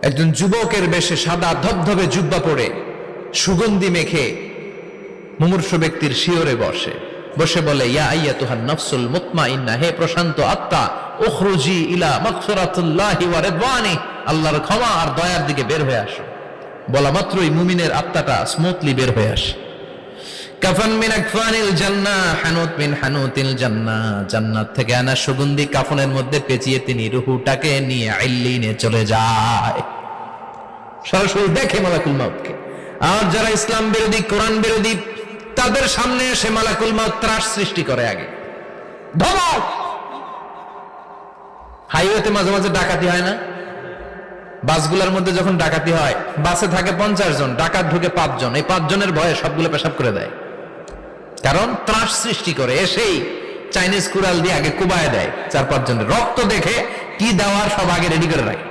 একজন যুবকের বেশে সাদা ধবধবে জুব্বা পরে সুগন্ধি মেখে মুমূর্ষু ব্যক্তির শিয়রে বসে বলে, ইয়া আইয়াতুহান নাফসুল মুতমাইন্না, হে প্রশান্ত আত্মা, উখরুজি ইলা মাগফিরাতুল্লাহি ওয়া রিদওয়ানি, আল্লাহর ক্ষমা আর দয়ার দিকে বের হয়ে আসো। বলা মাত্রই মুমিনের আত্মাটা স্মুথলি বের হয়ে আসে। কাফান মিন আকফানিল জান্নাহ, হানুত মিন হানুতিল জান্নাহ, জান্নাত থেকে আনা সুগন্ধি কাফনের মধ্যে পেঁচিয়ে তিনি রূহটাকে নিয়ে ইল্লিনে চলে যায়। সরাসরি দেখে মালাকুল মাউতকে। আর যারা ইসলাম বিরোধী, কোরআন বিরোধী, তাদের সামনে এসে মালাকুল মাউত ত্রাস সৃষ্টি করে। আগে ধমক। হাইওয়েতে মাঝে মাঝে ডাকাতি হয় না? বাসগুলোর মধ্যে যখন ডাকাতি হয়, বাসে থাকে 50 জন, ডাকাত ঢুকে 5 জন, এই 5 জনের ভয়ে সবগুলো পেশাব করে দেয়। কারণ ত্রাস সৃষ্টি করে। এসেই চাইনিজ কুড়াল দিয়ে আগে কুবায় দেয় 4-5 জনের। রক্ত দেখে কি দেওয়ার সব আগে রেডি করে রাখে।